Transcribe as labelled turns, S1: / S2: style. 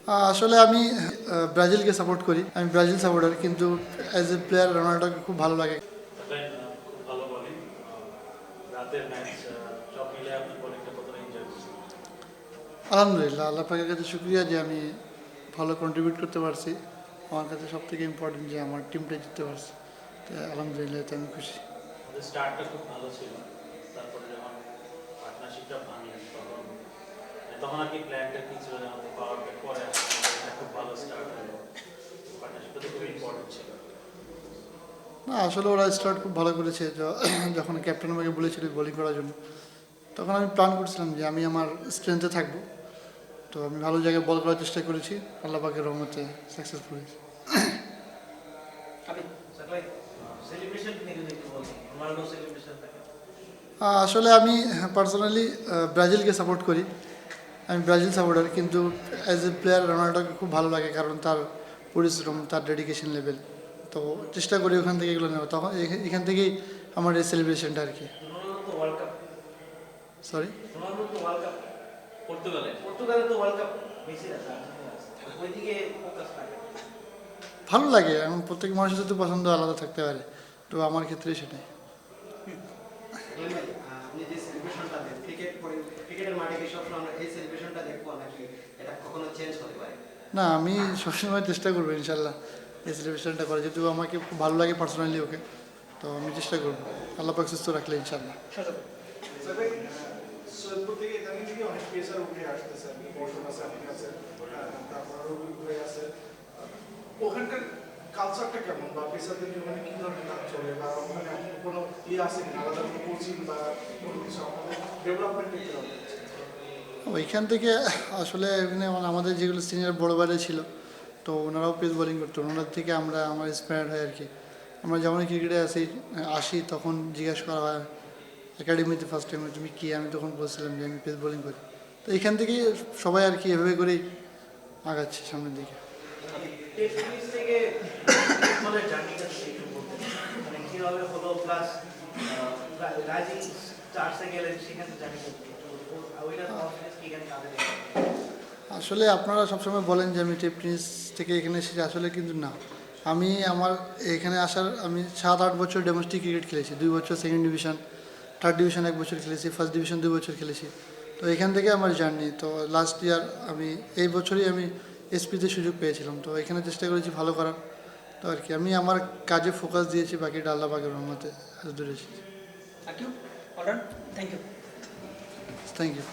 S1: আসলে আমি ব্রাজিলকে সাপোর্ট করি। আমি ব্রাজিল সাপোর্টার, কিন্তু অ্যাজ এ প্লেয়ার রোনাল্ডোকে খুব ভালো লাগে।
S2: খুব ভালো বোলিং, রাতের ম্যাচ, সব মিলে আপনি বোলিংটা কতটা এনজয় করছেন?
S1: আলহামদুলিল্লাহ, আল্লাহ পাকের কাছে শুক্রিয়া যে আমি ভালো কন্ট্রিবিউট করতে পারছি। আমার কাছে সব থেকে ইম্পর্টেন্ট যে আমার টিমটা জিততে পারছে। তো আলহামদুলিল্লাহ, এতে আমি খুশি।
S2: আমাদের স্টার্টটা খুব ভালো ছিল, তারপরে যখন পার্টনারশিপটা ভাঙলেন তখন আর কি প্ল্যানটা কি ছিল যে আমাদের পাওয়ার ব্যাক পরে আসলে একটা খুব ভালো স্টার্ট হলো, পার্টনারশিপটা তো খুব ইম্পর্টেন্ট ছিল।
S1: না, আসলে ওরা স্টার্ট খুব ভালো করেছে। যখন ক্যাপ্টেন আমাকে বলেছিল বোলিং করার জন্য, তখন আমি প্ল্যান করছিলাম যে আমি আমার স্ট্রেংথে থাকবো। তো আমি ভালো জায়গায় বল করার চেষ্টা করেছি, আল্লাহ পাকের রহমতে সাকসেসফুল হয়েছি। আসলে আমি পার্সোনালি ব্রাজিলকে সাপোর্ট করি। আমি ব্রাজিল সাপোর্টার, কিন্তু অ্যাজ এ প্লেয়ার রোনাল্ডোকে খুব ভালো লাগে, কারণ তার পরিশ্রম, তার ডেডিকেশন লেভেল। তো চেষ্টা করি ওখান থেকে এগুলো নেওয়া, তখন এখান থেকেই আমার এই সেলিব্রেশনটা আর কি। সরি, ভালো লাগে। এখন প্রত্যেক মানুষের তো পছন্দ আলাদা থাকতে পারে, তো আমার ক্ষেত্রে সেটাই।
S3: আপনি যে সেলিব্রেশনটা দেন ক্রিকেটের মাঠে কি সবসময় আমরা এই সেলিব্রেশনটা দেখবো নাকি এটা কখনো চেঞ্জ হতে পারে?
S1: না, আমি সবসময় চেষ্টা করবো ইনশাল্লাহ এই সেলিব্রেশনটা করা, যেহেতু আমাকে খুব ভালো লাগে পার্সোনালি ওকে। তো আমি চেষ্টা করবো, আল্লাহ পাক সুস্থ রাখলে ইনশাল্লাহ।
S4: সৈয়দপুর থেকে এখানে থেকে অনেক পেশার উঠে আসতেছে, বর্ষণ আছে, আপনি আছেন, তারপর রবি ভাই আছে। ওখানকার কালচারটা কেমন, বা পেশাদের নিয়ে ওখানে কি ধরনের কাজ চলে, বা ওখানে কোনো আছে কিনা আলাদা কোনো কোচিং বা কোনো কিছু আমাদের ডেভেলপমেন্ট করতে হবে?
S1: ওইখান থেকে আসলে এখানে আমাদের যেগুলো সিনিয়র বড় বাইরে ছিল, তো ওনারাও পেস বোলিং করতো, ওনার থেকে আমার ইন্সপায়ার্ড হয় আর কি। আমরা যেমন ক্রিকেটে আসি তখন জিজ্ঞাসা করা হয় একাডেমিতে ফার্স্ট টাইমে তুমি কি, আমি তখন বলছিলাম যে আমি পেস বোলিং করি। তো এখান থেকেই সবাই আর কি এভাবে করেই আগাচ্ছে সামনের দিকে। আসলে আপনারা সবসময় বলেন যে আমি টেনিস থেকে এখানে এসেছি, আসলে কিন্তু না। আমার এখানে আমি 7-8 বছর ডোমেস্টিক ক্রিকেট খেলেছি, 2 বছর সেকেন্ড ডিভিশন, থার্ড ডিভিশন 1 বছর খেলেছি, ফার্স্ট ডিভিশন 2 বছর খেলেছি। তো এখান থেকে আমার জার্নি। তো লাস্ট ইয়ার এই বছরই আমি এসপিতে সুযোগ পেয়েছিলাম, তো এখানে চেষ্টা করেছি ভালো করার। তো আর কি আমি আমার কাজে ফোকাস দিয়েছি, বাকিটা আল্লাহ পাকের রহমতে এত দূরে এসেছি।
S5: Thank you.
S1: Thank you.